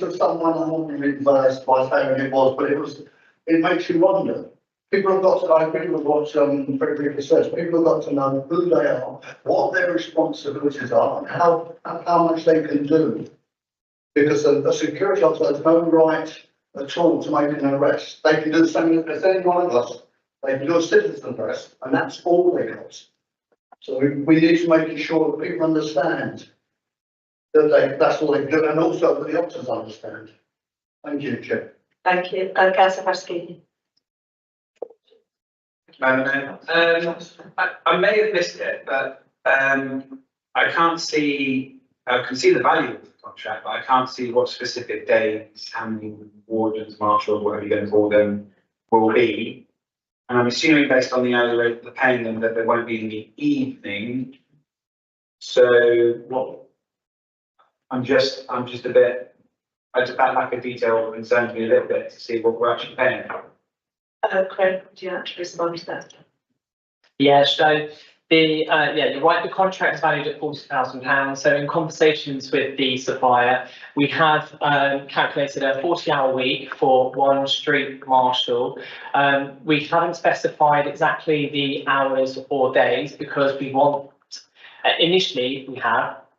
to someone, I'm not reversed by saying it was, but it makes you wonder. People have got to know, people have got Frederica says, people have got to know who they are, what their responsibilities are, and how much they can do. Because a security officer has no right at all to make an arrest. They can do the same as any one of us. They can do a citizen arrest, and that's all they got. So we need to make sure that people understand that that's all they can do, and also that the officers understand. Thank you, Chair. Thank you. Councillor Heskey. I may have missed it, but I can't see. I can see the value of the contract, but I can't see what specific days, how many wardens, marshals, whatever you're going to call them, will be. And I'm assuming, based on the hourly rate they're paying them, that they won't be in the evening. So what? I'm just a bit. That lack of detail concerns me a little bit to see what we're actually paying. Craig, would you actually respond to that? Yeah, so you're right, the contract is valued at £40,000. So in conversations with the supplier, we have calculated a 40-hour week for one street marshal. We haven't specified exactly the hours or days because we want, initially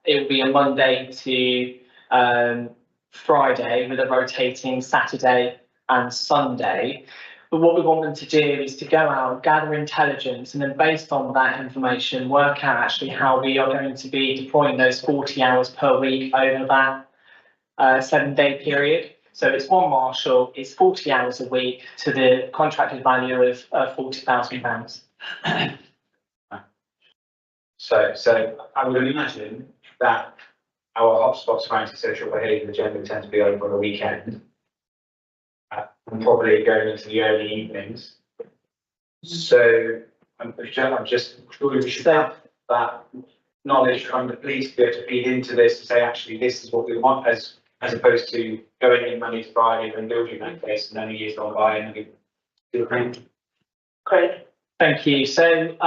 it will be a Monday to Friday with a rotating Saturday and Sunday. But what we want them to do is to go out, gather intelligence, and then based on that information, work out actually how we are going to be deploying those 40 hours per week over that 7-day period. So it's one marshal, it's 40 hours a week to the contracted value of £40,000. So I would imagine that our hotspots for antisocial behaviour generally tend to be over on the weekend. And probably going into the early evenings. So I'm just surely we should have that knowledge from the police to be able to feed into this and say, actually, this is what we want, as opposed to going in Monday to Friday and building that case and then a year's gone by and we do a Craig. Thank you. So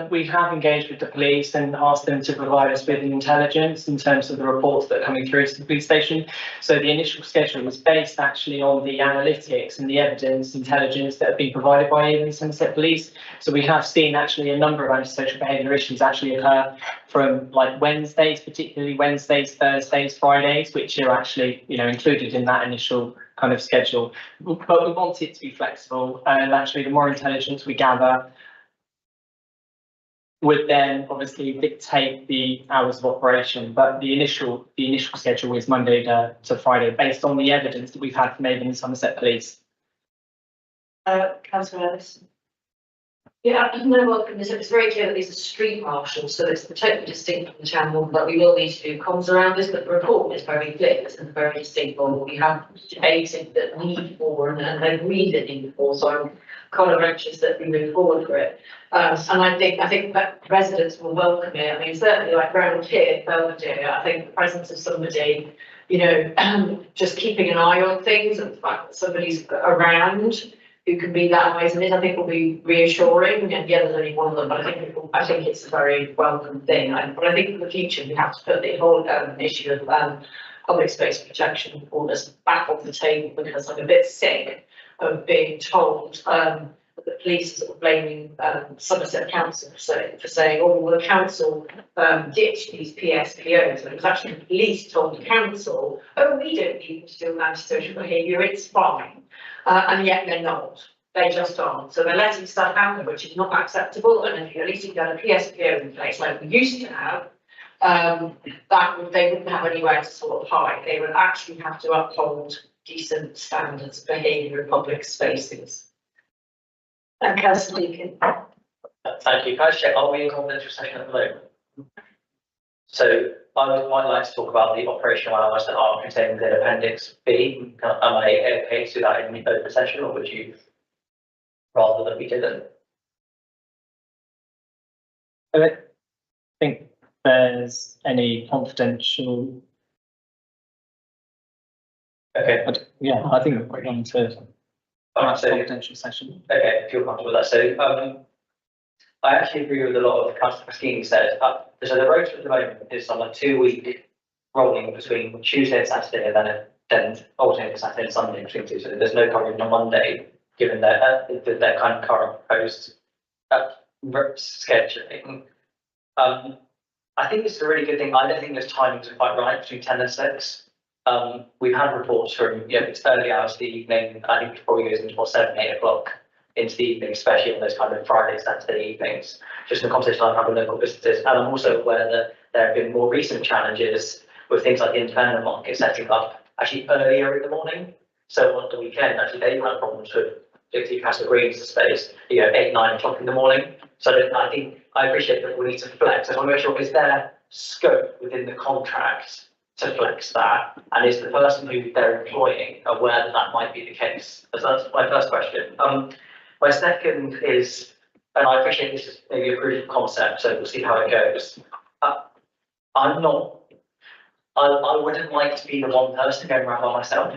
we have engaged with the police and asked them to provide us with intelligence in terms of the reports that are coming through to the police station. So the initial schedule was based actually on the analytics and the evidence intelligence that have been provided by the Somerset Police. So we have seen actually a number of antisocial behaviour issues actually occur from like Wednesdays, particularly Wednesdays, Thursdays, Fridays, which are actually included in that initial kind of schedule. But we want it to be flexible, and actually the more intelligence we gather would then obviously dictate the hours of operation, but the initial schedule is Monday to Friday, based on the evidence that we've had from Avon and Somerset Police. Councillor Ellis. Yeah, no, well, it's very clear that these are street marshals, so it's totally distinct from the town hall, but we will need to do comms around this, but the report is very clear, it's very distinct. Well, we have agencies that need for and agree that need for, so I'm kind of anxious that we move forward for it. And I think that residents will welcome it. I mean, certainly like around here, Belvedere, I think the presence of somebody, just keeping an eye on things and the fact that somebody's around who can be that amazing, I think will be reassuring. And yeah, there's only one of them, but I think it's a very welcome thing. But I think in the future we have to put the whole issue of public space protection orders back off the table, because I'm a bit sick of being told that the police are sort of blaming Somerset Council for saying, oh, well, the council ditched these PSPOs. And it was actually the police told the council, oh, we don't need to do antisocial behaviour, it's fine. And yet they're not. They just aren't. So they're letting stuff happen, which is not acceptable. And if you at least you've got a PSPO in place like we used to have, they wouldn't have anywhere to sort of hide. They would actually have to uphold decent standards of behaviour in public spaces. And Councillor Deakin. Thank you. Can I check, are we in confidential session at the moment? So I might like to talk about the operational hours that are contained within Appendix B. Am I okay to do that in the open session, or would you rather that we didn't? I don't think there's any confidential. Okay. I think we're going to confidential session. Okay, if you're comfortable with that. So I actually agree with a lot of Councillor Scheme said. So the rotor at the moment is on a 2-week rolling between Tuesday and Saturday, and then a then alternate Saturday and Sunday between two, so there's no coverage on Monday, given their kind of current proposed scheduling. I think it's a really good thing. I don't think those timings are quite right between 10 and 6. We've had reports from, it's early hours of the evening. I think it probably goes into 7, 8 o'clock into the evening, especially on those kind of Friday, Saturday evenings. Just in the conversation I've had with local businesses. And I'm also aware that there have been more recent challenges with things like the independent market setting up actually earlier in the morning. So on the weekend, actually, they've had problems with particularly Castle Green's space, 8, 9 o'clock in the morning. So I think I appreciate that we need to flex. I want to make sure, is there scope within the contract to flex that? And is the person who they're employing aware that that might be the case? So that's my first question. My second is, and I appreciate this is maybe a proof of concept, so we'll see how it goes. I wouldn't like to be the one person going around by myself.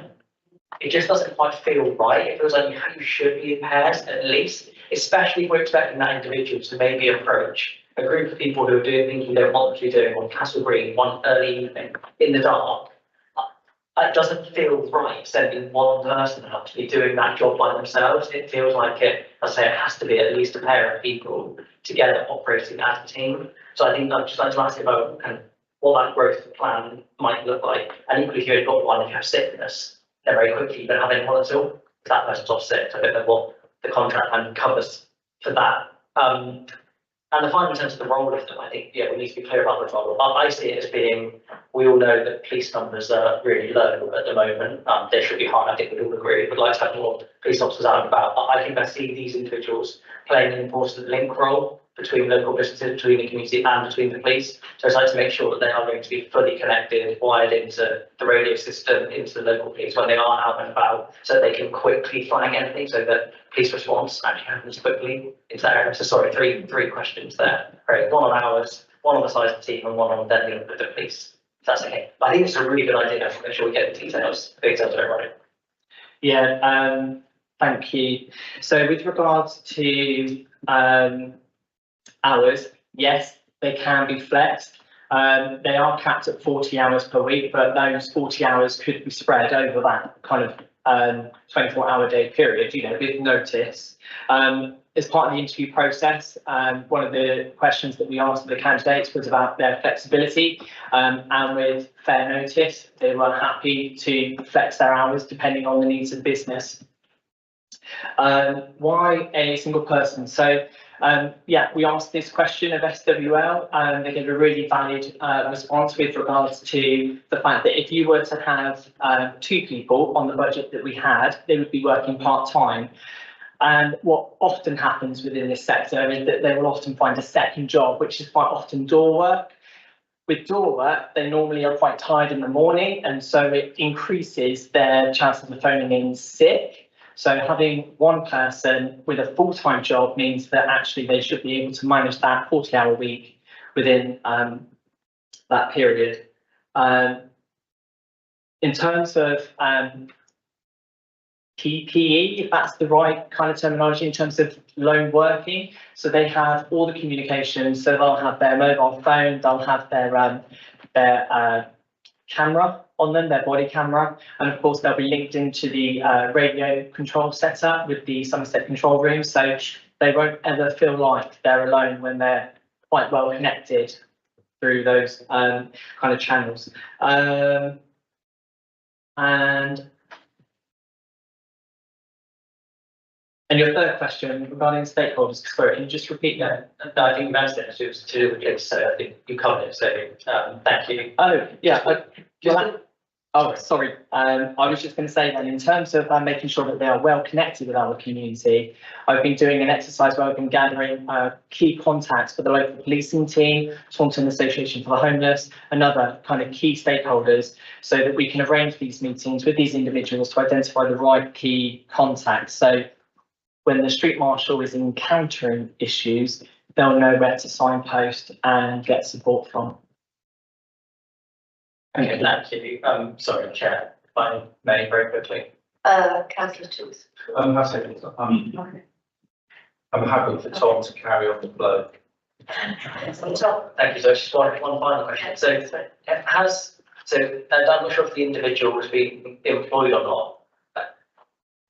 It just doesn't quite feel right. It feels like you should be in pairs at least, especially if we're expecting that individual to maybe approach a group of people who are doing things we don't want to be doing on Castle Green one early evening in the dark. It doesn't feel right sending one person out to be doing that job by themselves. It feels like it has to be at least a pair of people together operating as a team. So I think I'd just like to ask about kind of what that growth plan might look like. And equally, if you've got one, if you have sickness, then very quickly you don't have anyone at all. If that person's off sick, I don't know what the contract plan covers for that. And the final, in terms of the role of them, I think, we need to be clear about the role. I see it as being, we all know that police numbers are really low at the moment. They should be high, I think we'd all agree. We'd like to have more police officers out and about. I think I see these individuals playing an important link role between local businesses, between the community and between the police. So I'd like to make sure that they are going to be fully connected, wired into the radio system, into the local police when they are out and about, so they can quickly flag anything, so that police response actually happens quickly into that area. So sorry, three questions there. Great. One on hours, one on the size of the team, and one on then link with the police. If that's okay. I think it's a really good idea. Make sure we get the details of everybody. Yeah, thank you. So with regards to hours, yes, they can be flexed. They are capped at 40 hours per week, but those 40 hours could be spread over that kind of 24-hour day period, with notice. As part of the interview process, one of the questions that we asked the candidates was about their flexibility, and with fair notice, they were happy to flex their hours depending on the needs of the business. Why a single person? So we asked this question of SWL, and they gave a really valid response with regards to the fact that if you were to have 2 people on the budget that we had, they would be working part-time. And what often happens within this sector is that they will often find a second job, which is quite often door work. With door work, they normally are quite tired in the morning, and so it increases their chances of phoning in sick. So having one person with a full-time job means that actually they should be able to manage that 40-hour week within that period. In terms of PPE, if that's the right kind of terminology in terms of lone working, so they have all the communications, so they'll have their mobile phone, they'll have their camera on them, their body camera, and of course they'll be linked into the radio control setup with the Somerset control room, so they won't ever feel like they're alone when they're quite well connected through those kind of channels. And your third question regarding stakeholders, sorry, can you just repeat that? No, I think that's it. It was to do with this, so I think you covered it. So thank you. Oh, yeah. Sorry. I was just going to say that in terms of making sure that they are well connected with our community, I've been doing an exercise where I've been gathering key contacts for the local policing team, Taunton Association for the Homeless, and other kind of key stakeholders, so that we can arrange these meetings with these individuals to identify the right key contacts. So when the street marshal is encountering issues, they'll know where to signpost and get support from. Okay, thank you. Sorry, Chair, if I may very quickly. Councillor Toots. I'm happy for Tom to carry on the flow. Thank you. So just one final question. So has So, and I'm not sure if the individual was being employed or not.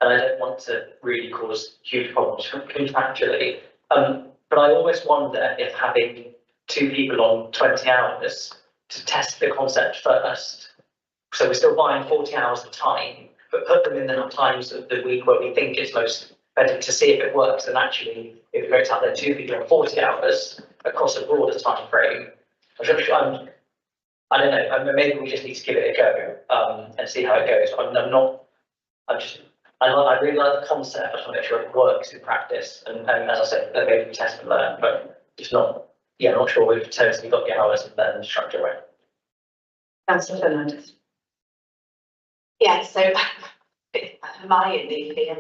And I don't want to really cause huge problems contractually. But I always wonder if having 2 people on 20 hours to test the concept first, so we're still buying 40 hours of time, but put them in the times of the week where we think it's most better to see if it works, and actually if it works out there 2 people on 40 hours across a broader time frame. I don't know, maybe we just need to give it a go and see how it goes. I really like the concept, I just want to make sure it works in practice, and as I said, maybe we test and learn, but it's not, yeah, I'm not sure we've totally got the hours and then the structure right. Councillor Fernandez. Yeah, so my opinion,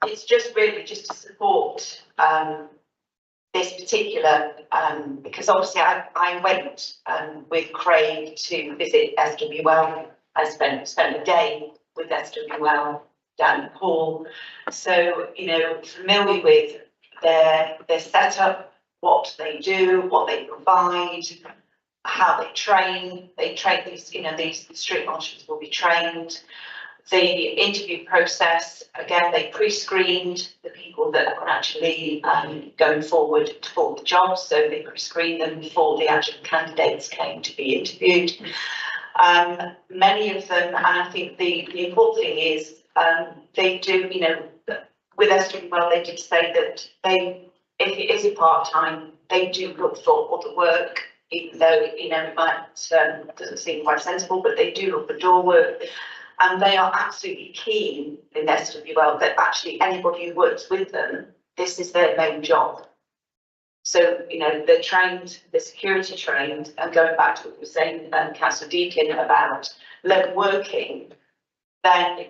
it's just really just to support this particular, because obviously I went with Craig to visit SWL. I spent a day with SWL down in Paul, so familiar with their setup, what they do, what they provide, how they train. They train these, these street marshals will be trained. The interview process, again, they pre-screened the people that are actually going forward for the job, so they pre-screened them before the actual candidates came to be interviewed. Many of them, and I think the important thing is they do, with SWL, they did say that if it is a part-time, they do look for other work, even though, it might, doesn't seem quite sensible, but they do look for door work. And they are absolutely keen in SWL that actually anybody who works with them, this is their main job. So, they're trained, they're security trained, and going back to what we were saying, Councillor Deakin, about learn working, then,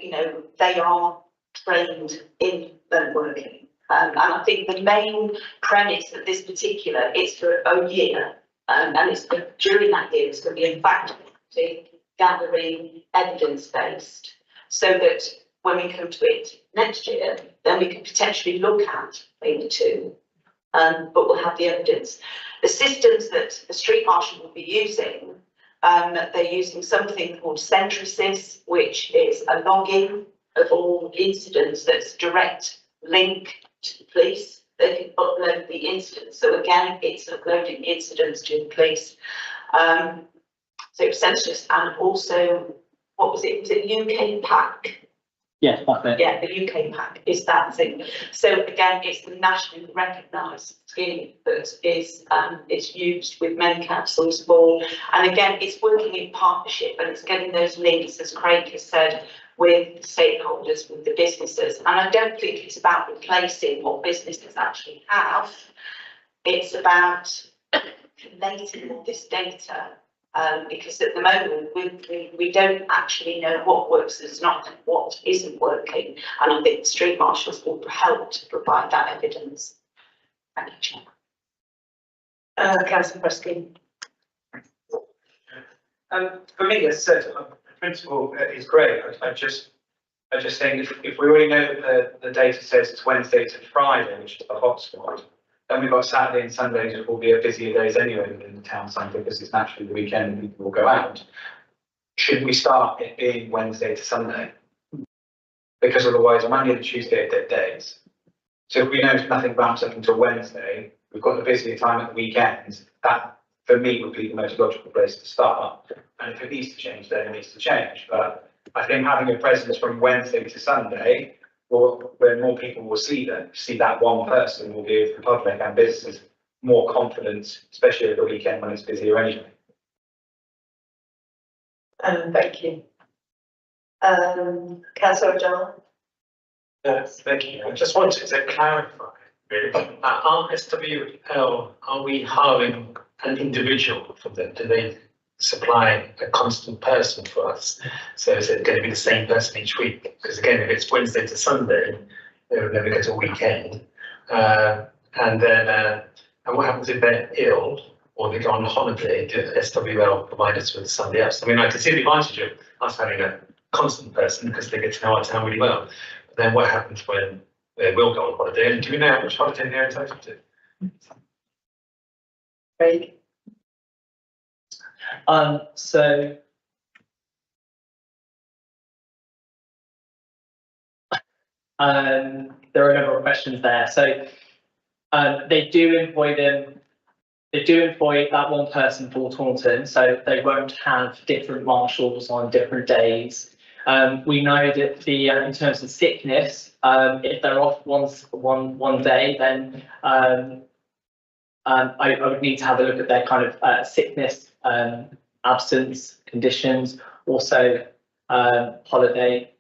they are trained in learn working. And I think the main premise of this particular is for a year, and it's during that year, it's going to be in fact gathering evidence-based, so that when we come to it next year, then we can potentially look at maybe 2, but we'll have the evidence. The systems that the street marshal will be using, they're using something called Centricis, which is a logging of all incidents that's direct link to the police. They can upload the incidents. So again, it's uploading incidents to the police. So Centricis, and also, what was it? Was it UK PAC? Yes, that's it. Yeah, the UK PAC is that thing. So again, it's the nationally recognised scheme that is it's used with many councils for, and again, it's working in partnership, and it's getting those links, as Craig has said, with the stakeholders, with the businesses. And I don't think it's about replacing what businesses actually have. It's about collating all this data. Because at the moment we don't actually know what works and not, and what isn't working, and I think the street marshals will help to provide that evidence. Thank you, Chair. Councillor Preston. For me, as I said, the principle is great. I just think if we already know that the data says it's Wednesday to Friday, which is the hotspot, then we've got Saturday and Sundays, which will be a busier days anyway within the town centre, because it's naturally the weekend and people will go out. Should we start it being Wednesday to Sunday? Because otherwise, Monday and Tuesday are dead days. So if we know nothing ramps up until Wednesday, we've got the busier time at the weekends. That, for me, would be the most logical place to start. And if it needs to change, then it needs to change. But I think having a presence from Wednesday to Sunday, where more people will see that one person, will give the public and businesses more confidence, especially at the weekend when it's busier anyway. Thank you. Councillor John. Yes, thank you. I just wanted to clarify, really, at SWL, are we hiring an individual for them? Do they supply a constant person for us? So is it going to be the same person each week? Because again, if it's Wednesday to Sunday, they would never get a weekend. And what happens if they're ill or they go on holiday? Do SWL provide us with somebody else? I mean, I can see the advantage of us having a constant person because they get to know our town really well. But then what happens when they will go on holiday? And do we know how much holiday they're entitled to? Craig. So there are a number of questions there. So they do employ that one person for Taunton, so they won't have different marshals on different days. We know that in terms of sickness, if they're off one day, then I would need to have a look at their kind of sickness, absence conditions, also holiday.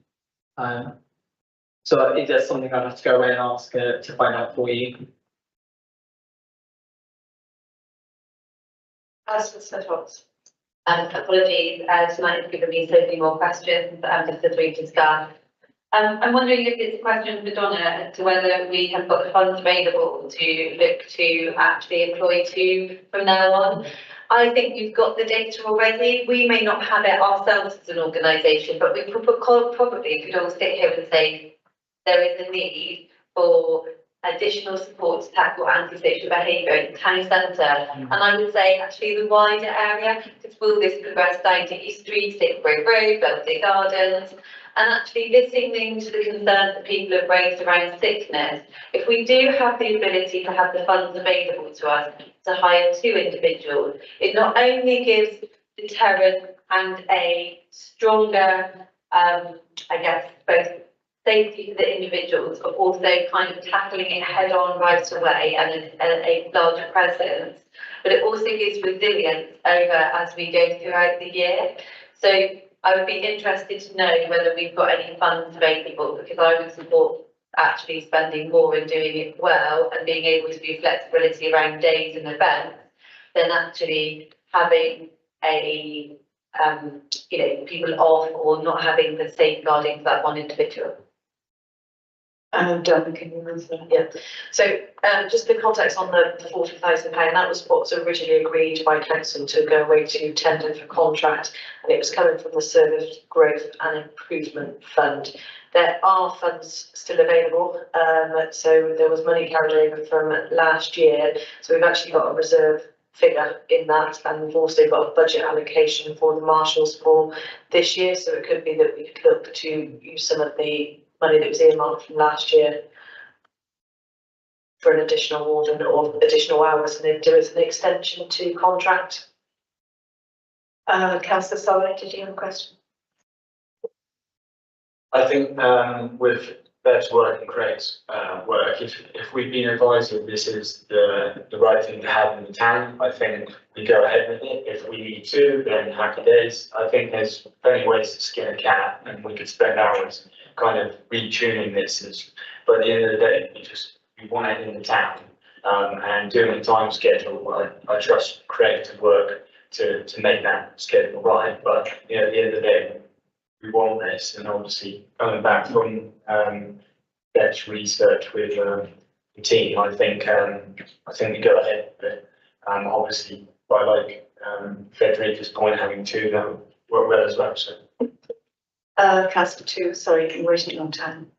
So is there something I'd have to go away and ask to find out for you? As for Swift, apologies, tonight has given me so many more questions, just as we've discussed. I'm wondering if it's a question for Donna as to whether we have got the funds available to look to actually employ two from now on. I think we've got the data already. We may not have it ourselves as an organisation, but we probably could all sit here and say there is a need for additional support to tackle antisocial behaviour in the town centre. And I would say actually the wider area, because will this progress down to East Street, Grove Road, Belvedere Gardens, and actually listening to the concerns that people have raised around sickness. If we do have the ability to have the funds available to us to hire two individuals, it not only gives deterrent and a stronger, I guess, both safety for the individuals, but also kind of tackling it head on right away and a larger presence. But it also gives resilience over as we go throughout the year. So I would be interested to know whether we've got any funds available, because I would support actually spending more and doing it well and being able to do flexibility around days and events than actually having a people off or not having the safeguarding for that one individual. Donna, can you answer? Yeah. So just the context on the £40,000, that was what's originally agreed by council to go away to tender for contract, and it was coming from the Service Growth and Improvement Fund. There are funds still available, so there was money carried over from last year, so we've actually got a reserve figure in that, and we've also got a budget allocation for the marshals for this year, so it could be that we could look to use some of the money that was earmarked from last year for an additional warden or additional hours, and if there is an extension to contract. Councillor Solly, did you have a question? I think with Bev's work and Craig's work, if we've been advised that this is the right thing to have in the town, I think we go ahead with it. If we need to, then happy days. I think there's plenty ways to skin a cat, and we could spend hours kind of retuning this. But at the end of the day, we want it in the town, and doing the time schedule. I trust Craig to work to make that schedule right. But at the end of the day, we want this, and obviously coming back from Bev's research with the team, I think we go ahead with it. Obviously, by Frederica's point, having two that work well as well. So. Councillor Two, sorry, I'm waiting a long time.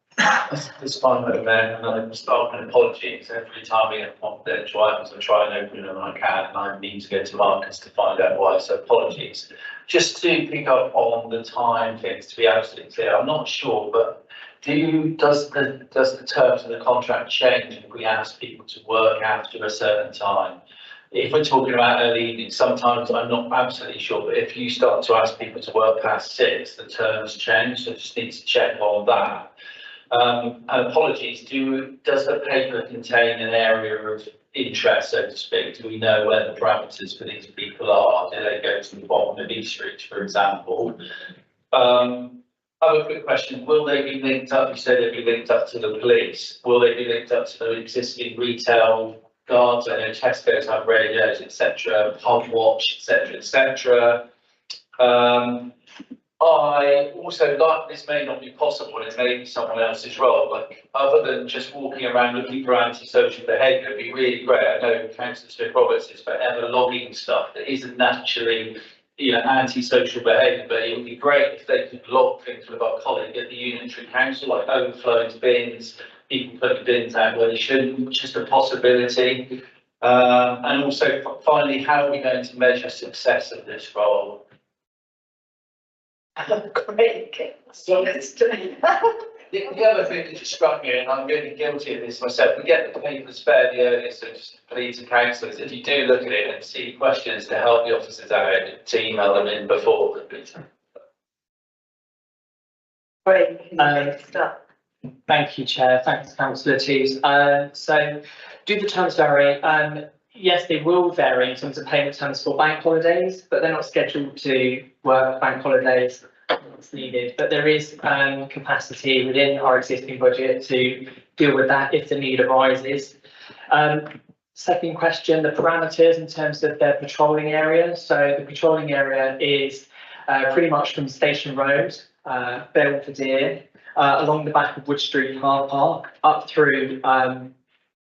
It's fine, Madam Mayor, and I start with apologies. Every time we get confidential items, I try and open them when I can, and I need to go to Marcus to find out why, so apologies. Just to pick up on the time things, to be absolutely clear, I'm not sure, but does the terms of the contract change if we ask people to work after a certain time? If we're talking about early evening, sometimes I'm not absolutely sure, but if you start to ask people to work past 6, the terms change, so just need to check on that. And apologies, does the paper contain an area of interest, so to speak? Do we know where the parameters for these people are? Do they go to the bottom of East Street, for example? I have a quick question. Will they be linked up? You said they'd be linked up to the police. Will they be linked up to the existing retail guards? I know Tesco's have radios, etc., Pub Watch, etc. I also like, this may not be possible, it may be someone else's role, but other than just walking around looking for antisocial behaviour, it'd be really great. I know Councillor Smith-Roberts is forever logging stuff that isn't naturally, antisocial behaviour, but it would be great if they could log things with our colleague at the unitary council, like overflowing bins, people putting bins out where they shouldn't, just a possibility. And also finally, how are we going to measure success of this role? Great. The other thing that just struck me, and I'm really guilty of this myself, we get the papers fairly early, so just please to councillors, if you do look at it and see questions to help the officers out, to email them in before. Great. Thank you, Chair. Thanks, Councillor Tews. So do the terms vary? Yes, they will vary in terms of payment terms for bank holidays, but they're not scheduled to work bank holidays as needed. But there is capacity within our existing budget to deal with that if the need arises. Second question, the parameters in terms of their patrolling area. So the patrolling area is pretty much from Station Road, Belvedere, along the back of Wood Street car park, up through around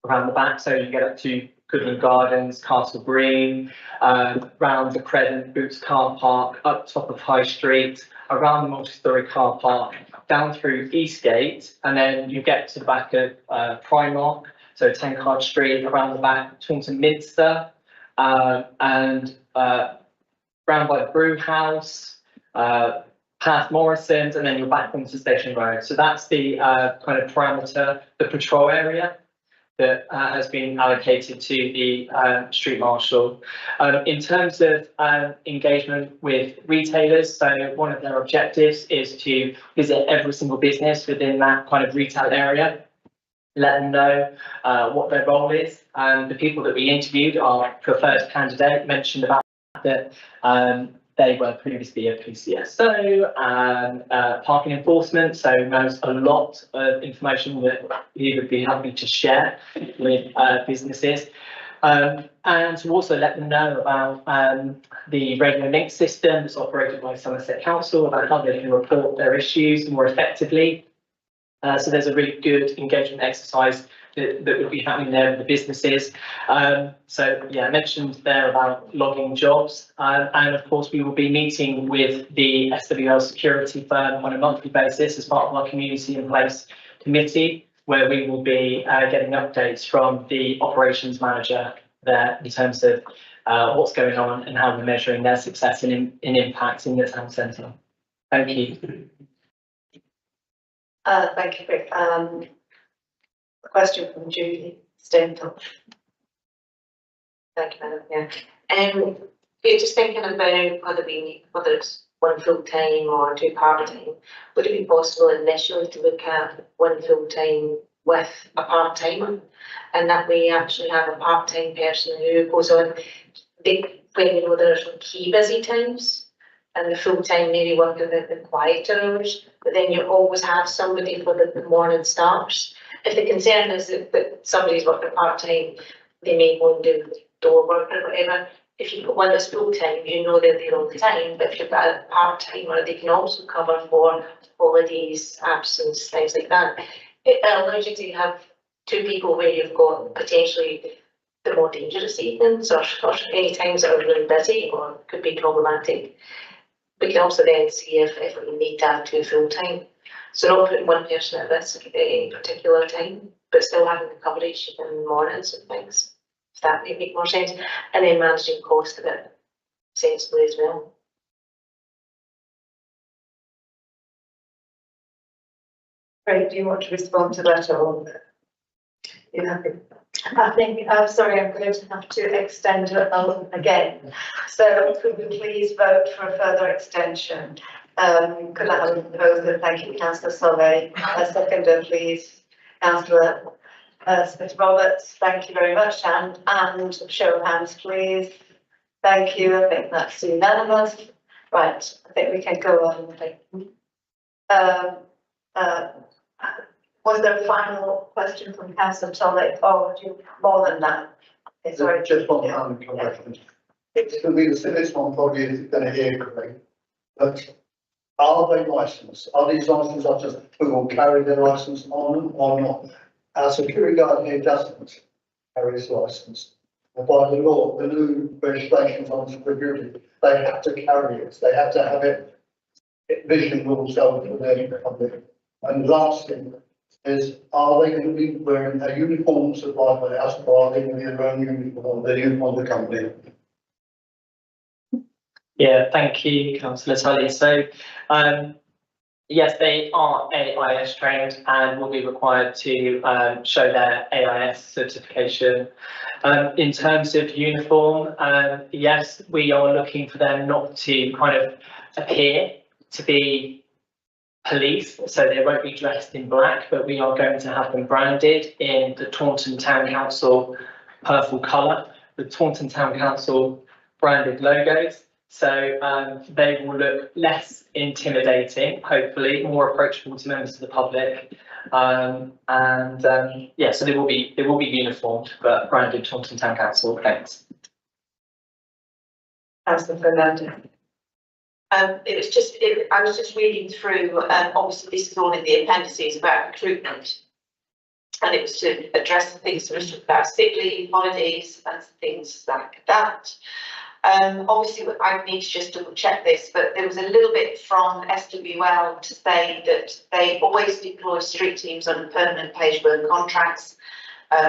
the back. So you get up to Goodland Gardens, Castle Green, round the Credent Boots car park, up top of High Street, around the multi-storey car park, down through Eastgate, and then you get to the back of Primark, so 10 Card Street, around the back, Taunton Minster, and round by the Brew House, past Morrison's, and then you're back onto Station Road. So that's the kind of parameter, the patrol area that has been allocated to the street marshal. In terms of engagement with retailers, so one of their objectives is to visit every single business within that kind of retail area, let them know what their role is. The people that we interviewed, our preferred candidate, mentioned about that they were previously a PCSO and parking enforcement, so knows a lot of information that he would be happy to share with businesses. And to also let them know about the radio link system that's operated by Somerset Council, about how they can report their issues more effectively. So there's a really good engagement exercise that would be happening there with the businesses. So yeah, I mentioned there about logging jobs, and of course we will be meeting with the SWL security firm on a monthly basis as part of our community in place committee, where we will be getting updates from the operations manager there in terms of what's going on and how we're measuring their success and impact in the town centre. Thank you. Thank you, Rick. A question from Julie Stenton. Thank you, Madam. Yeah. You're just thinking about whether it's one full time or two part time. Would it be possible initially to look at one full time with a part timer, and that we actually have a part time person who goes on when you know there's key busy times, and the full time maybe working the quieter hours, but then you always have somebody for the morning starts. If the concern is that somebody's working part-time, they may go and do door work or whatever. If you've got one that's full-time, you know they're there all the time, but if you've got a part-timer, they can also cover for holidays, absence, things like that. It allows you to have two people where you've got potentially the more dangerous evenings or any times that are really busy or could be problematic. We can also then see if we need to have two full-time. So not putting one person at risk at any particular time, but still having the coverage in the mornings and things. If that may make more sense. And then managing cost a bit sensibly as well. Right, do you want to respond to that or? You happy? I think, I'm sorry, I'm going to have to extend it again. So could we please vote for a further extension? Could I have a proposal? Thank you, Councillor Solly. A seconder, please. Councillor Smith Roberts, thank you very much. And show of hands, please. Thank you. I think that's unanimous. Right, I think we can go on. Was there a final question from Councillor Solly? Or do you more than that? Okay, sorry. Just one question. It's going to be the simplest one probably is going to hear correctly. But are they licensed? Are these licensed officers who will carry their license on them or not? Our security guard here doesn't carry his license. And by the law, the new registrations on security, they have to carry it. They have to have it vision also for their public. And last thing, is, are they going to be wearing a uniform supplied by us, or are they going to be their own uniform, the uniform of the company? Yeah, thank you, councillor Tully. So, yes, they are AIS trained and will be required to show their AIS certification. In terms of uniform, yes, we are looking for them not to kind of appear to be police, so they won't be dressed in black, but we are going to have them branded in the Taunton Town Council purple colour, the Taunton Town Council branded logos. So they will look less intimidating, hopefully more approachable to members of the public. Yeah, so they will be uniformed, but branded Taunton Town Council. Thanks. Councillor Fernandez. I was just reading through, obviously this is all in the appendices about recruitment. And it was to address the things about sick leave, holidays and things like that. Obviously I need to just double check this, but there was a little bit from SWL to say that they always deploy street teams on permanent page work contracts,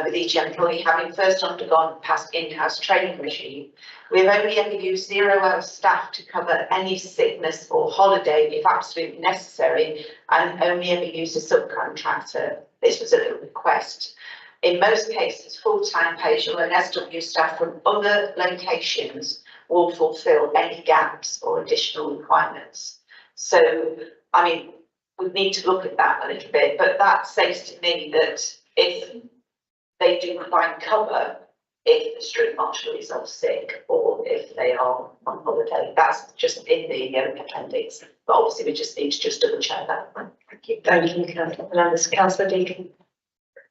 with each employee having first undergone past in-house training regime. We've only ever used 0-hour staff to cover any sickness or holiday if absolutely necessary, and only ever used a subcontractor. This was a request. In most cases, full-time page or an SW staff from other locations will fulfil any gaps or additional requirements. So, I mean, we need to look at that a little bit, but that says to me that if they do provide cover, if the street marshal is off sick or if they are on holiday, that's just in the appendix. But obviously, we just need to just double check that. Thank you, Councillor Fernandez. Councillor Deacon.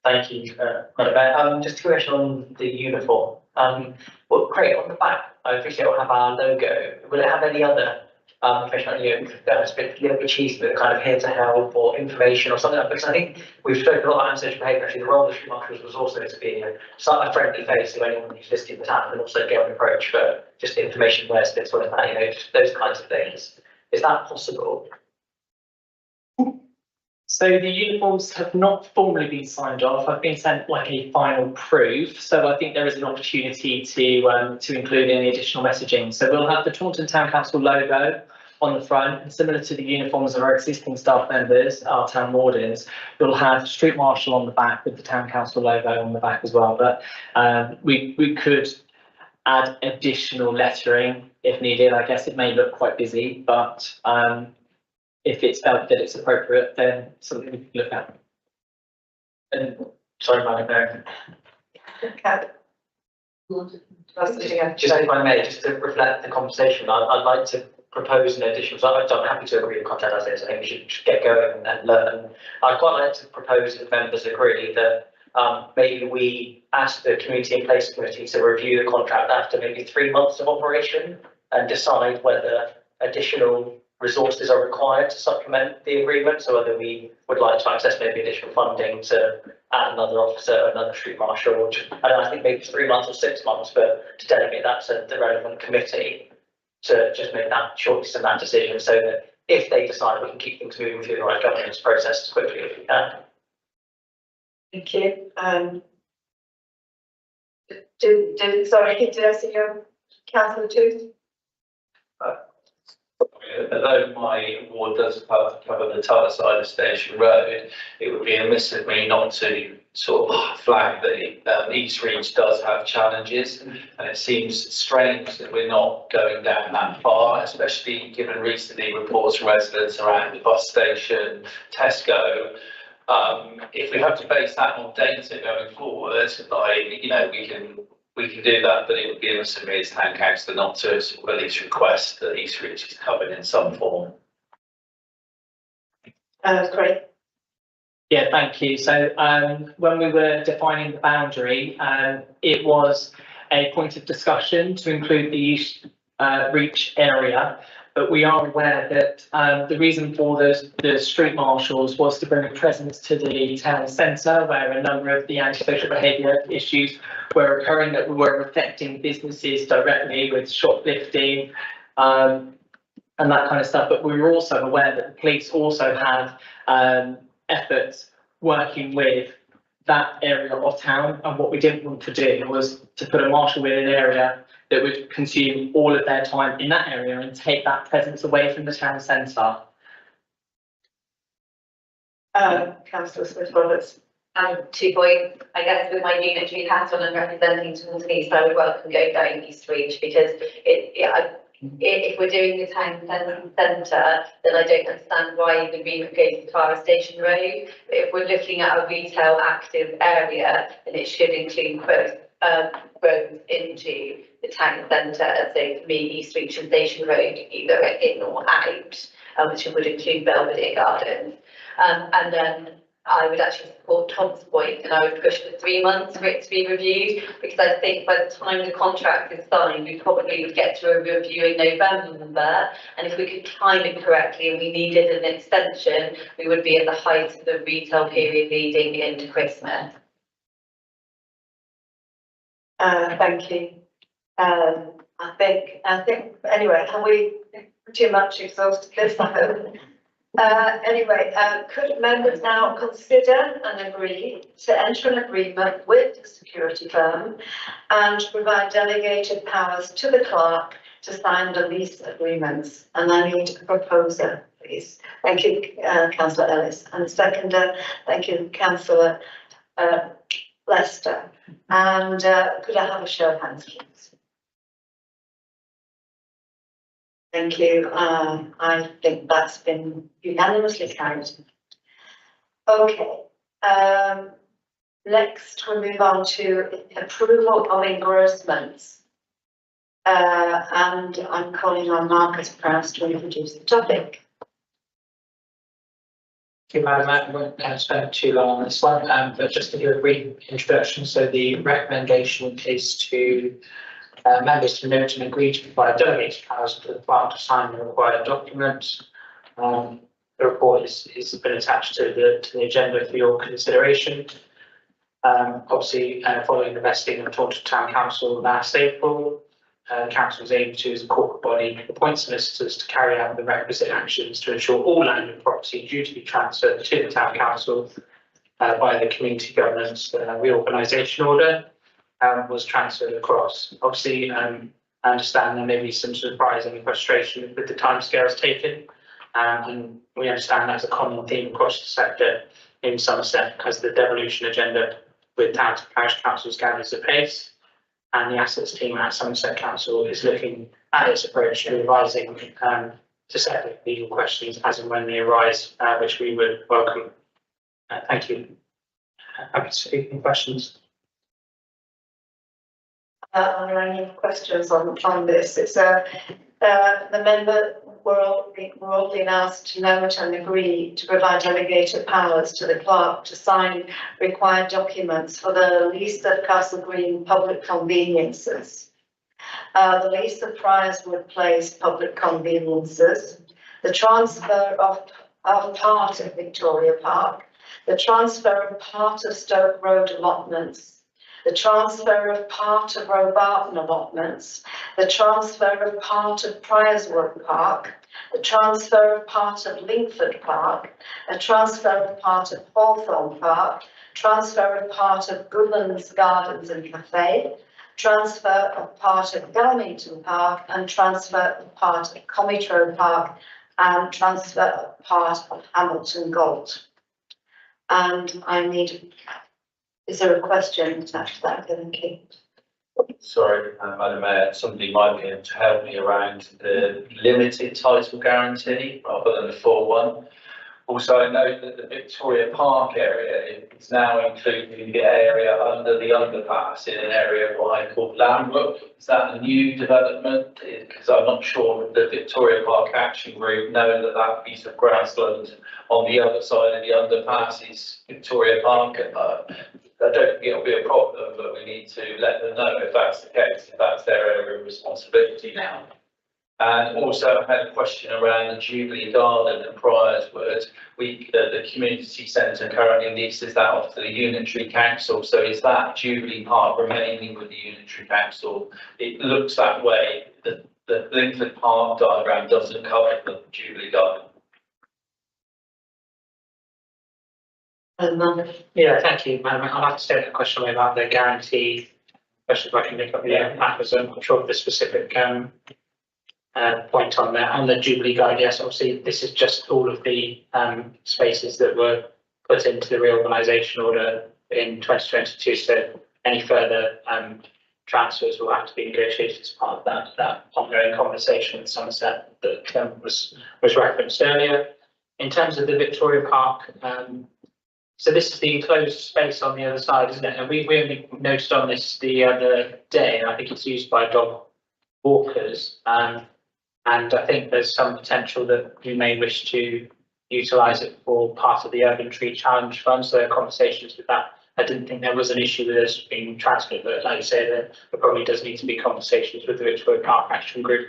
Thank you, Madam Mayor. Just a question on the uniform. Well, great, on the back, I appreciate it will have our logo. Will it have any other professional, that's a little bit cheesy, but kind of here to help or information or something like that? Because I think we've spoken a lot about antisocial behaviour. Actually, the role of the street marshals was also to be a friendly face to anyone who's listed in the town and also get an approach for just information where it's sort of that, just those kinds of things. Is that possible? So the uniforms have not formally been signed off. I've been sent like a final proof. So I think there is an opportunity to include any additional messaging. So we'll have the Taunton Town Council logo on the front, and similar to the uniforms of our existing staff members, our town wardens, we'll have street marshal on the back with the town council logo on the back as well. But we could add additional lettering if needed. I guess it may look quite busy, but if it's felt that it's appropriate, then something we can look at. And sorry, Madam Mayor. Okay. Just if I may, just to reflect the conversation, I'd like to propose an additional, so I'm happy to agree with content as is. I think we should get going and learn. I'd quite like to propose, if members agree, that maybe we ask the Community and Place Committee to review the contract after maybe 3 months of operation and decide whether additional resources are required to supplement the agreement. So whether we would like to access maybe additional funding to add another officer, another street marshal, and I think maybe 3 months or 6 months, but to delegate that to the relevant committee to just make that choice and that decision, so that if they decide, we can keep things moving through the right governance process as quickly as we can. Thank you. Did I see your Councillor Tooth? Although my ward does cover the t'other side of Station Road, it would be amiss of me not to sort of flag that East Reach does have challenges, and it seems strange that we're not going down that far, especially given recently reports from residents around the bus station, Tesco. If we have to base that on data going forward, we can do that, but it would be amiss of me as town councillor not to sort of at least request that East Reach is covered in some form. Great. Yeah, thank you. So when we were defining the boundary, it was a point of discussion to include the East Reach area, but we are aware that the reason for the street marshals was to bring a presence to the town centre, where a number of the antisocial behaviour issues were occurring that were affecting businesses directly, with shoplifting and that kind of stuff. But we were also aware that the police also have efforts working with that area of town, and what we didn't want to do was to put a marshal in an area that would consume all of their time in that area and take that presence away from the town centre. Councillor Smith-Roberts. 2 points, I guess with my unitary hat on and representing Taunton East, I would welcome going down East Reach because if we're doing the town centre, then I don't understand why the agreement goes to Clara Station Road. But if we're looking at a retail active area, then it should include both roads into the town centre. So for me, East Reach and Station Road, either in or out, which would include Belvedere Gardens. And then I would actually support Tom's point, and I would push for 3 months for it to be reviewed, because I think by the time the contract is signed, we probably would get to a review in November, and if we could time it correctly and we needed an extension, we would be at the height of the retail period leading into Christmas. Thank you. I think anyway, have we pretty much exhausted this? I hope. Anyway, could members now consider and agree to enter an agreement with the security firm and provide delegated powers to the clerk to sign the lease agreements? And I need a proposer, please. Thank you, Councillor Ellis. And a seconder, thank you, Councillor Lester. And could I have a show of hands, please? Thank you. I think that's been unanimously carried. Okay. Next, we'll move on to approval of engrossments. And I'm calling on Marcus Prowse to introduce the topic. Thank you, Madam Mayor. I won't spend too long on this one, but just to give a brief introduction. So the recommendation is to members to note and agree to provide delegated powers to the clerk to sign the required documents. The report is been attached to the agenda for your consideration. Obviously, following the vesting of Taunton Town Council last April, Council was able to, as a corporate body, appoint solicitors to carry out the requisite actions to ensure all land and property due to be transferred to the Town Council by the Community Governance Reorganisation Order was transferred across. Obviously, I understand there may be some surprise and frustration with the timescales taken, and we understand that's a common theme across the sector in Somerset as the devolution agenda with towns and parish councils gathers apace, and the assets team at Somerset Council is looking at its approach to revising to settle legal questions as and when they arise, which we would welcome. Thank you. Happy to take any questions. Are there any questions on this? It's the member were all being asked to note and agree to provide delegated powers to the clerk to sign required documents for the lease of Castle Green public conveniences. The lease of Priorswood Place public conveniences, the transfer of part of Victoria Park, the transfer of part of Stoke Road allotments, the transfer of part of Robarton allotments, the transfer of part of Priorswood Park, the transfer of part of Lingford Park, a transfer of part of Hawthorne Park, transfer of part of Goodlands Gardens and Cafe, transfer of part of Galmington Park, and transfer of part of Comitro Park, and transfer of part of Hamilton Gold. And I need, is there a question attached to that? Thank you. Sorry, Madam Mayor, somebody might be able to help me around the limited title guarantee rather than the full one. Also, I know that the Victoria Park area is now including the area under the underpass in an area what I call Lambrook. Is that a new development? Because I'm not sure of the Victoria Park action group, knowing that that piece of grassland on the other side of the underpass is Victoria Park. I don't think it'll be a problem, but we need to let them know if that's the case, if that's their area of responsibility now. And also I had a question around the Jubilee Garden and Priorswood. The community centre currently leases that off to the Unitary Council. So is that Jubilee Park remaining with the Unitary Council? It looks that way. The Lingford Park diagram doesn't cover the Jubilee Garden. Yeah, thank you, Madam. I'd like to take a question about the guarantee, especially if I can look up the matters. I'm not sure of the specific point on there. On the Jubilee Guide, yes, obviously, this is just all of the spaces that were put into the reorganisation order in 2022. So any further transfers will have to be negotiated as part of that ongoing conversation with Somerset that was referenced earlier. In terms of the Victoria Park, so this is the enclosed space on the other side, isn't it? And we only noticed on this the other day, and I think it's used by dog walkers. And I think there's some potential that we may wish to utilise it for part of the Urban Tree Challenge Fund. So there are conversations with that. I didn't think there was an issue with us being transferred, but like I say, there probably does need to be conversations with the Victoria Park Action Group,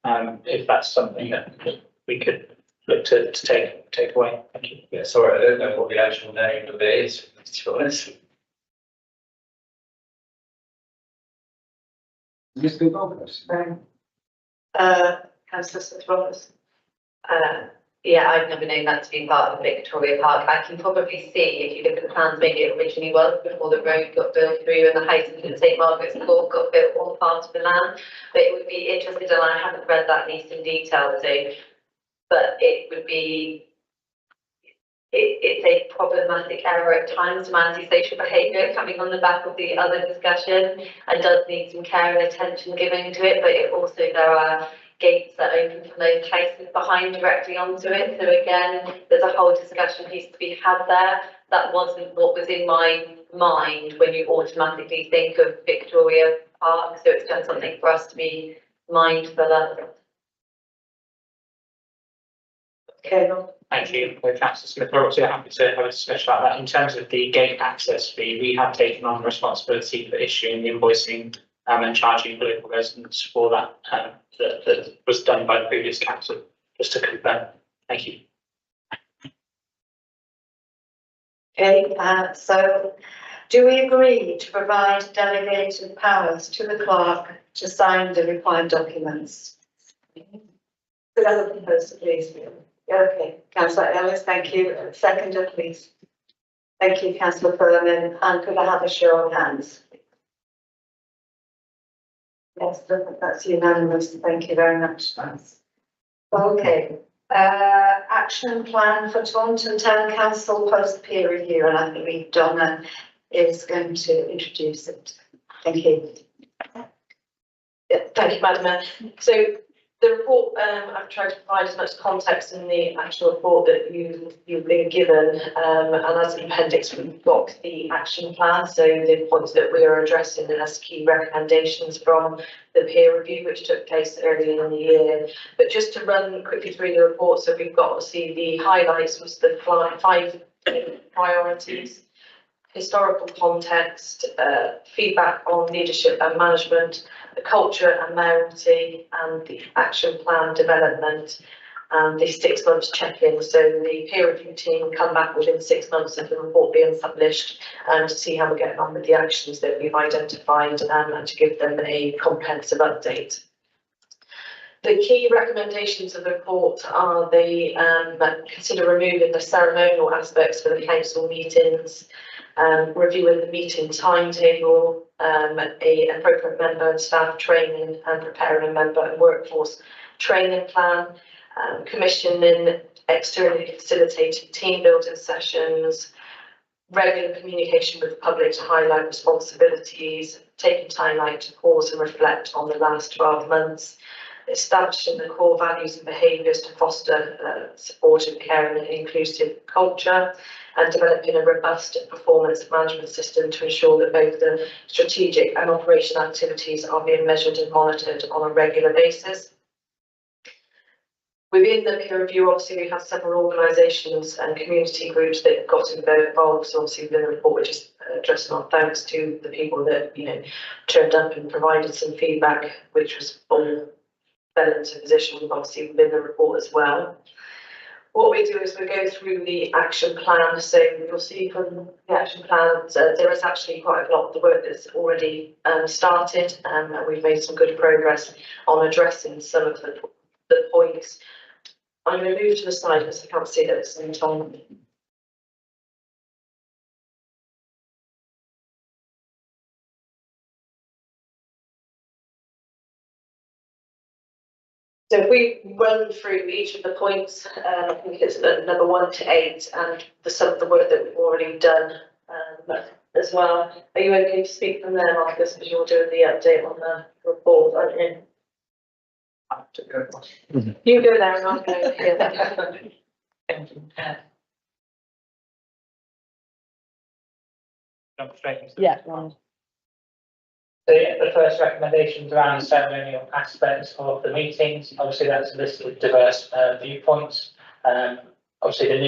if that's something that we could look to take away. Thank you. Yeah, sorry, I don't know what the actual name of it is, to be honest. Mr. Roberts. Councillor Smith-Roberts. Yeah, I've never known that to be part of Victoria Park. I can probably see, if you look at the plans, maybe it originally was before the road got built through and the house in St Margaret's Court got built on part of the land. But it would be interesting, and I haven't read that piece in detail, so, but it would be, it's a problematic area at times to antisocial behaviour coming on the back of the other discussion, and does need some care and attention given to it, but it also, there are gates that open from those houses behind directly onto it. So again, there's a whole discussion piece to be had there. That wasn't what was in my mind when you automatically think of Victoria Park. So it's just something for us to be mindful of. Okay. Thank you, Councillor Smith. We're also happy to have a discussion about that. In terms of the gate access fee, we have taken on responsibility for issuing the invoicing and charging local residents for that. That was done by the previous council, just to confirm. Thank you. Okay, so do we agree to provide delegated powers to the clerk to sign the required documents? Could I have a proposer, please? Okay, Councillor Ellis, thank you. Seconder, please. Thank you, Councillor Furman. And could I have a show of hands? Yes, that's unanimous. Thank you very much. Okay. Action plan for Taunton Town Council post peer review, and I believe Donna is going to introduce it. Thank you. Yeah, thank you, Madam Mayor. So the report, I've tried to provide as much context in the actual report that you've been given, and as an appendix we've got the action plan, so the points that we are addressing as key recommendations from the peer review which took place earlier in the year. But just to run quickly through the report, so we've got obviously the highlights was the 5 priorities, historical context, feedback on leadership and management, the culture and mayoralty, and the action plan development, and the 6 months check-in. So the peer review team come back within 6 months of the report being published and to see how we're getting on with the actions that we've identified, and to give them a comprehensive update. The key recommendations of the report are consider removing the ceremonial aspects for the council meetings, reviewing the meeting timetable, a appropriate member and staff training, and preparing a member and workforce training plan, commissioning externally facilitated team building sessions, regular communication with the public to highlight responsibilities, taking time out to pause and reflect on the last 12 months, establishing the core values and behaviours to foster supportive, caring and inclusive culture, and developing a robust performance management system to ensure that both the strategic and operational activities are being measured and monitored on a regular basis. Within the peer review, obviously, we have several organisations and community groups that got involved. So obviously, within the report, we're just addressing our thanks to the people that turned up and provided some feedback, which was all fell into position, obviously, within the report as well. What we do is we go through the action plan. So you'll see from the action plan, there is actually quite a lot of the work that's already started, and we've made some good progress on addressing some of the points. I'm going to move to the slide because I can't see that it's in time. So if we run through each of the points, I think it's number 1 to 8, and some of the work that we've already done as well. Are you okay to speak from there, Marcus, because you're doing the update on the report, aren't you? You go there and I'll go here. Jump straight into Yeah. the first recommendations around the ceremonial aspects of the meetings. Obviously, that's a list of diverse viewpoints. Obviously, the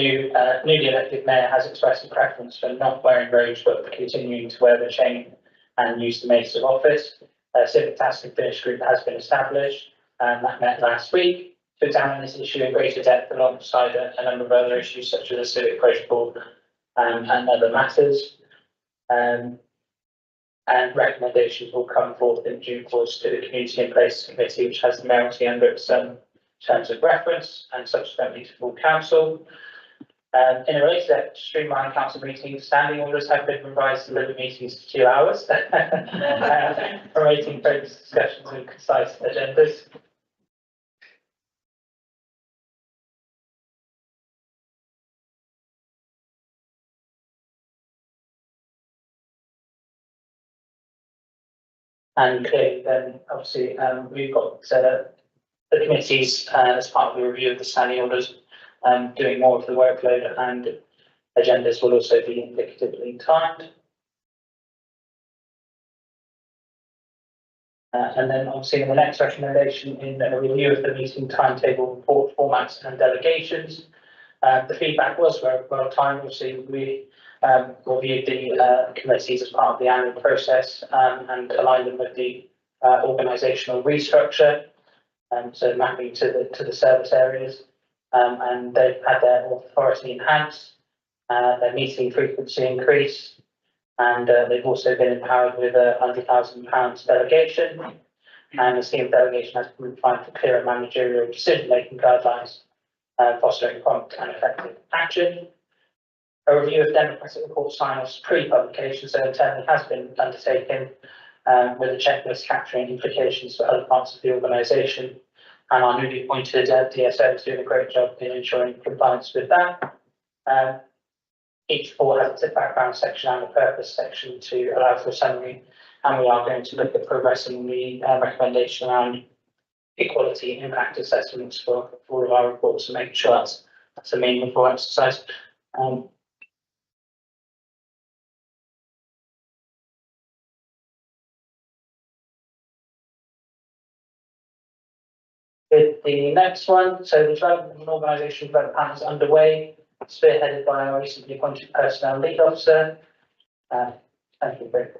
newly elected mayor has expressed a preference for not wearing robes, but for continuing to wear the chain and use the mace of office. A civic task and finish group has been established, and that met last week to examine this issue in greater depth alongside a number of other issues such as the civic protocol and other matters. And recommendations will come forth in due course to the Community and Places Committee, which has the mayoralty under its terms of reference, and subsequently to full council. In a related effort to streamline council meetings, standing orders have been revised to limit meetings to 2 hours, promoting focused discussions and concise agendas. And clearly then, obviously, we've got the committees as part of the review of the standing orders, doing more of the workload, and agendas will also be indicatively timed. And then obviously in the next recommendation, in a review of the meeting timetable, report formats and delegations. The feedback was well timed. Obviously, we reviewed the committees as part of the annual process and aligned them with the organisational restructure. So mapping to the service areas, and they've had their authority enhanced, their meeting frequency increased, and they've also been empowered with a £100,000 delegation. And the scheme of delegation has been refined for clearer managerial decision-making guidelines, fostering prompt and effective action. A review of democratic report sign-offs pre-publication, so internally, has been undertaken, with a checklist capturing implications for other parts of the organisation. And our newly appointed DSO is doing a great job in ensuring compliance with that. Each report has a background section and a purpose section to allow for a summary, and we are going to look at progressing the recommendation around equality impact assessments for all of our reports to make sure that's a meaningful exercise. With the next one, so the development of an organisation development plan is underway, spearheaded by our recently appointed personnel lead officer. Thank you, Rick.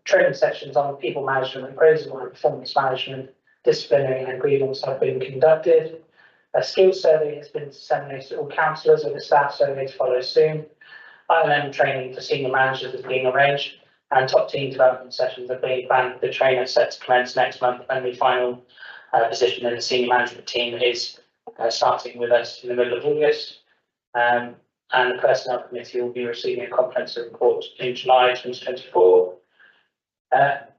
Training sessions on people management, appraisal and performance management, disciplinary and grievance have been conducted. A skills survey has been disseminated to all councillors, with a staff survey to follow soon. ILM training for senior managers is being arranged, and top team development sessions are being planned. The trainer set to commence next month, and the final position in the senior management team is starting with us in the middle of August. And the personnel committee will be receiving a comprehensive report in July 2024.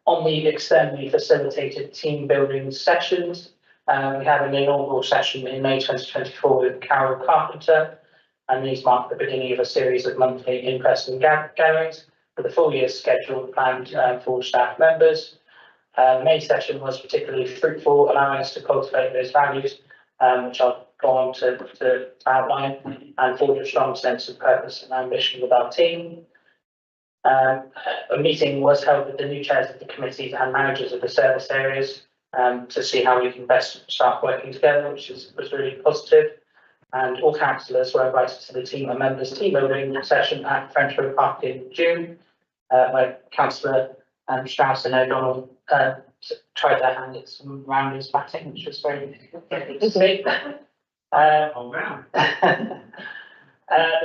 On the externally facilitated team building sessions, we have an inaugural session in May 2024 with Carol Carpenter, and these mark the beginning of a series of monthly in-person gatherings with a full year schedule planned for all staff members. May session was particularly fruitful, allowing us to cultivate those values, which I'll go on to outline, and forge a strong sense of purpose and ambition with our team. A meeting was held with the new chairs of the committees and managers of the service areas to see how we can best start working together, which was really positive. And all councillors were invited to the team and members team building session at French Road Park in June, where Councillor Strauss and O'Donnell tried their hand at some rounders batting, which was very good to see. The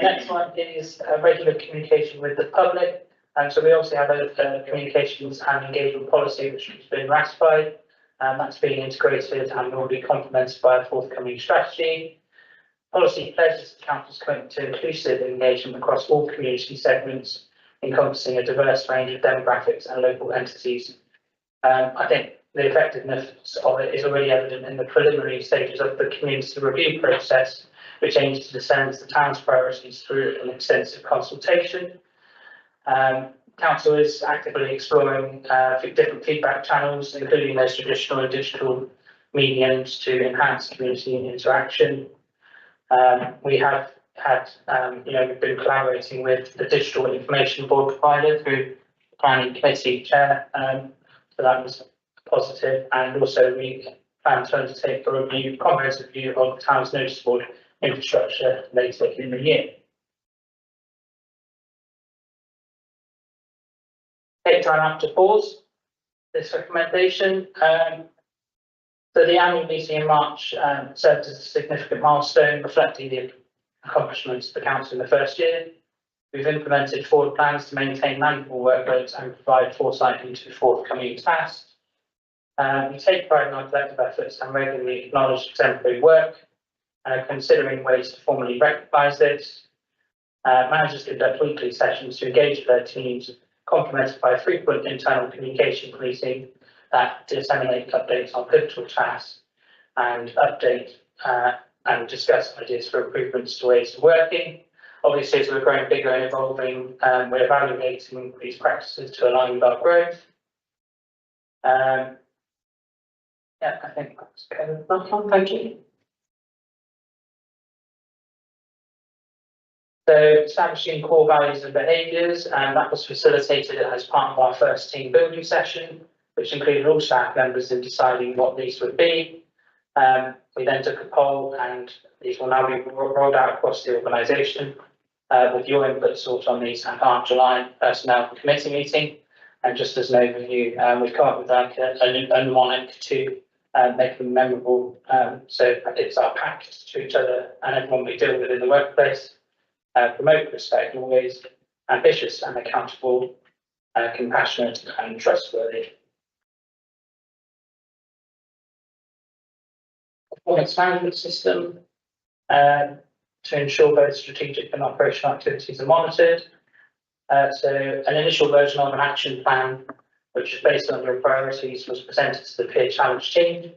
next one is regular communication with the public. So we also have a communications and engagement policy which has been ratified. That's being integrated and will be complemented by a forthcoming strategy. Policy pledges the council's commitment to inclusive engagement across all community segments, encompassing a diverse range of demographics and local entities. I think the effectiveness of it is already evident in the preliminary stages of the community review process, which aims to disseminate the town's priorities through an extensive consultation. Council is actively exploring different feedback channels, including those traditional and digital mediums, to enhance community interaction. We have had, we've been collaborating with the digital information board provider through the planning committee chair, so that was positive. And also we plan to undertake a comprehensive review of the town's notice board infrastructure later in the year. Take time out to pause this recommendation. So the annual meeting in March served as a significant milestone, reflecting the accomplishments of the council in the first year. We've implemented forward plans to maintain manageable workloads and provide foresight into forthcoming tasks. We take pride in our collective efforts and regularly acknowledge exemplary work, considering ways to formally recognise this. Managers conduct weekly sessions to engage with their teams, complemented by frequent internal communication meetings that disseminate updates on pivotal tasks and update and discuss ideas for improvements to ways of working. Obviously, as we're growing bigger and evolving, we're evaluating these practices to align with our growth. Yeah, I think that's covered that one. Thank you. So establishing core values and behaviours, and that was facilitated as part of our first team building session, which included all staff members in deciding what these would be. We then took a poll, and these will now be rolled out across the organisation, with your input sought on these at our July personnel committee meeting. And just as an overview, we've come up with like a mnemonic to make them memorable. So it's our pact to each other and everyone we deal with in the workplace. Promote respect, always ambitious and accountable, compassionate and trustworthy. Performance management system to ensure both strategic and operational activities are monitored. So an initial version of an action plan, which is based on your priorities, was presented to the peer challenge team.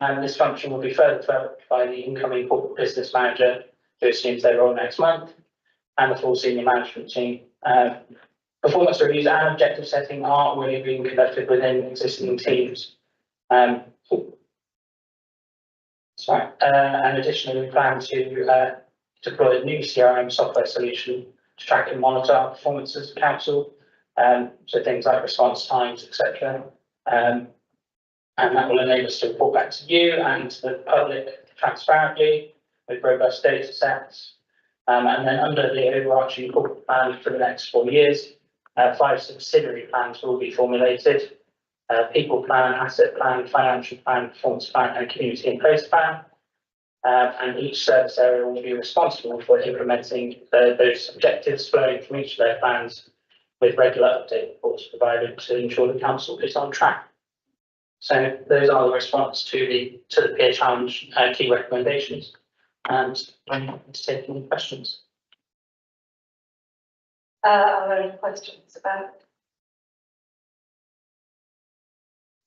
And this function will be further developed by the incoming corporate business manager, who assumes their role next month, and the full senior management team. Performance reviews and objective setting are already being conducted within existing teams. And additionally, we plan to deploy a new CRM software solution to track and monitor our performance as a council. So things like response times, etc. And that will enable us to report back to you and to the public transparently with robust data sets. And then under the overarching corporate plan for the next 4 years, 5 subsidiary plans will be formulated: people plan, asset plan, financial plan, performance plan, and community and place plan. And each service area will be responsible for implementing those objectives flowing from each of their plans, with regular update reports provided to ensure the council is on track. So those are the response to the peer challenge key recommendations. And I'm happy to take any questions. Are there any questions about it?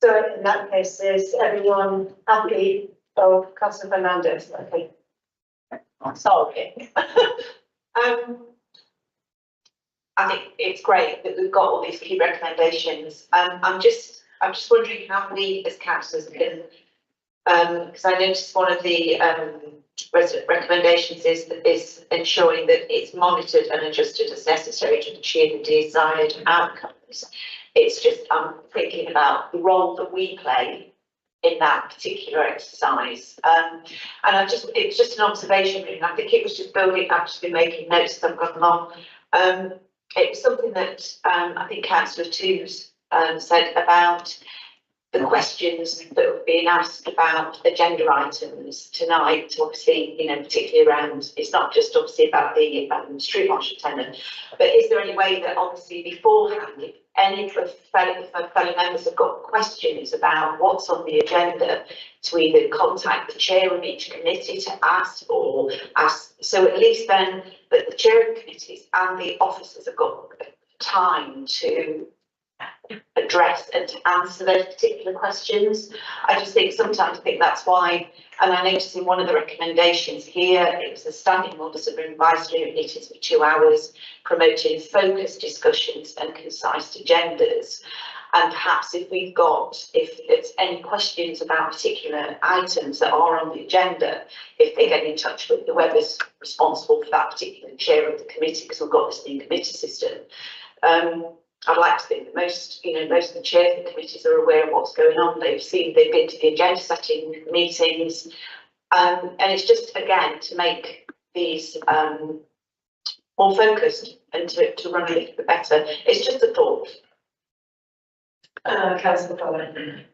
So in that case, is everyone happy? Oh, Councillor Fernandez, okay. Sorry. I think it's great that we've got all these key recommendations. I'm just wondering how we as councillors can, because I noticed one of the recommendations is ensuring that it's monitored and adjusted as necessary to achieve the desired outcomes. It's just, I'm thinking about the role that we play in that particular exercise. And it's just an observation, really. I think it was just building, actually making notes that I've got along. It was something that I think Councillor Toombs said about the questions that were being asked about agenda items tonight, obviously, particularly around, it's not just obviously about the street marshal tenant, but is there any way that obviously beforehand, if any of the fellow members have got questions about what's on the agenda, to either contact the chair of each committee to ask, or ask, so at least then that the chair of committees and the officers have got time to address and to answer those particular questions. I just think sometimes I think that's why, and I noticed in one of the recommendations here, it was the standing orders of advisory meetings for 2 hours, promoting focused discussions and concise agendas. And perhaps if it's any questions about particular items that are on the agenda, if they get in touch with whoever's responsible for that particular chair of the committee, because we've got this new committee system. I'd like to think that most of the chairs of the committees are aware of what's going on. They've been to the agenda setting meetings. And it's just, again, to make these more focused and to run a little bit better. It's just a thought. Councillor Foley.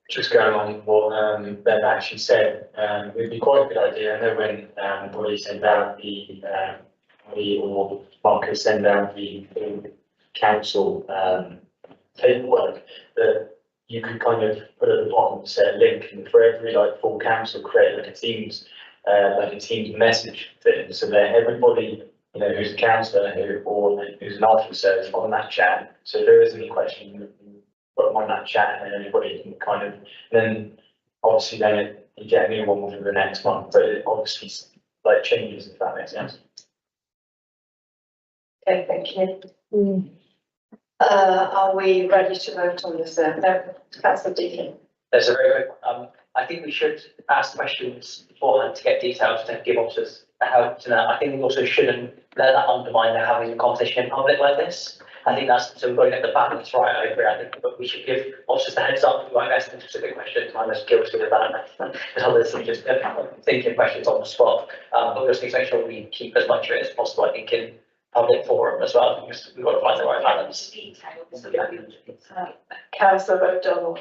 Just going on what Ben actually said, it would be quite a good idea. I know when we send out or Marcus send out the council paperwork, that you could kind of put at the bottom, say a link, and for every full council create like a Teams message thing, so that everybody who's a councillor or who's an officer is on that chat. So if there is any question, you put them on that chat, and anybody can kind of, then obviously then you get a new one for the next month, but it obviously changes, if that makes sense. Okay, thank you. Are we ready to vote on this? No, Councillor Deakin. There's a very quick, I think we should ask questions beforehand to get details to give officers a help to know. I think we also shouldn't let that undermine their having a conversation in public like this. I think that's, so we've got to get the balance right. I agree. I think, but we should give officers the heads up, like asking specific questions. I'm just guilty of that. Because others are just thinking questions on the spot. But we just need to make sure we keep as much of it as possible, I think, in public forum as well, because we've got to find the right balance. Councillor O'Donnell.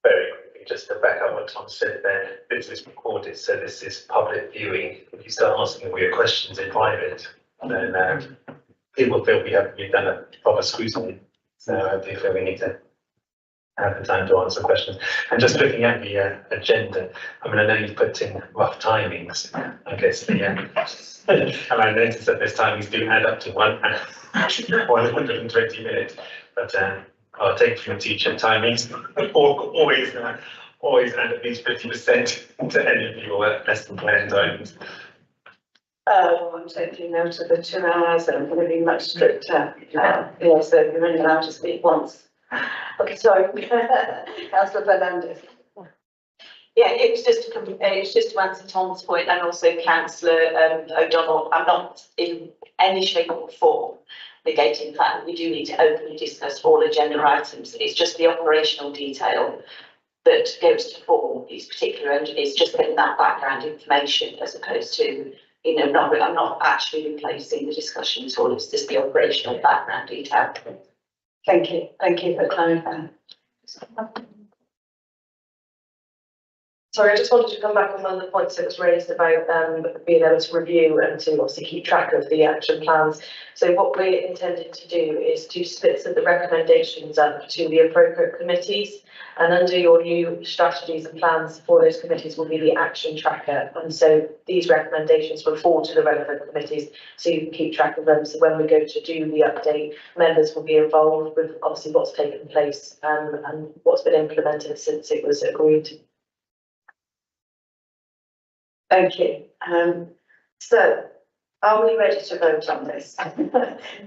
Very quickly, just to back up what Tom said there, this is recorded, so this is public viewing. If you start asking all your questions in private, then people feel we've done a proper scrutiny. So I do feel we need to have the time to answer questions. And just looking at the agenda, I mean, I know you've put in rough timings. I guess and I noticed that this timings do add up to 120 minutes, but I'll take from a teacher timings always add at least 50% to any of your less than planned times. I'm taking note of the 2 hours, and I'm going to be much stricter. So you're only allowed to speak once. Okay, sorry. Councillor Fernandez. Yeah, it was just to answer Tom's point, and also Councillor O'Donnell. I'm not in any shape or form negating the fact that we do need to openly discuss all agenda items. It's just the operational detail that goes to form these particular, and it's just getting that background information as opposed to, I'm not actually replacing the discussion at all. It's just the operational background detail. Thank you for clarifying. Sorry, I just wanted to come back on one of the points that was raised about being able to review and to obviously keep track of the action plans. So what we're intending to do is to split the recommendations up to the appropriate committees, and under your new strategies and plans for those committees will be the action tracker. And so these recommendations will fall to the relevant committees, so you can keep track of them. So when we go to do the update, members will be involved with obviously what's taken place and what's been implemented since it was agreed. Thank you. So, are we ready to vote on this?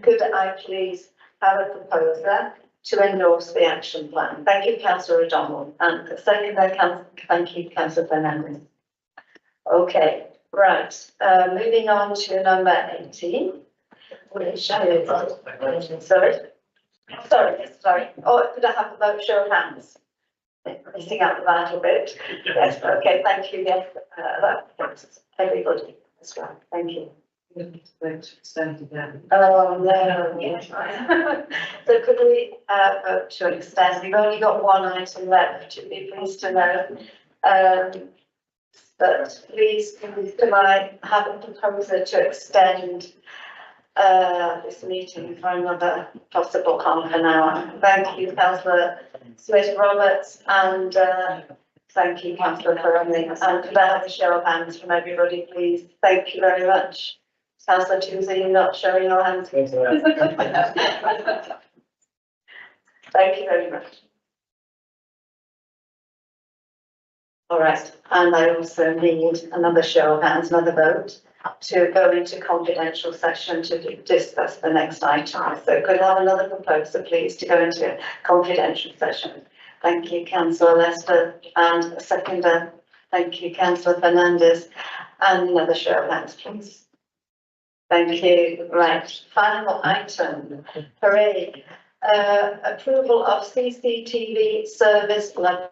Could I please have a proposer to endorse the action plan? Thank you, Councillor O'Donnell. And the second, thank you, Councillor Fernandez. Okay, right. Moving on to number 18. Sorry. Oh, could I have a vote, show of hands? Missing out that a bit. Yes, okay, thank you. Yes, that's everybody as well. Thank you. Oh, no. Yes. So could we vote to extend? We've only got one item left, to be pleased to know. But please, can I have a proposer to extend this meeting for another possible half an hour? Thank you, Councillor Smith-Roberts, and thank you, Councillor Ferroni. And could I have a show of hands from everybody, please? Thank you very much. Councillor Toosey, you're not showing your hands. Thank you very much. All right, and I also need another show of hands, another vote to go into confidential session to discuss the next item. So could I have another proposal, please, to go into confidential session? Thank you, Councillor Lester, and a seconder. Thank you, Councillor Fernandez, and another show of hands, please. Thank you. Right, final item. Hooray. Approval of CCTV service level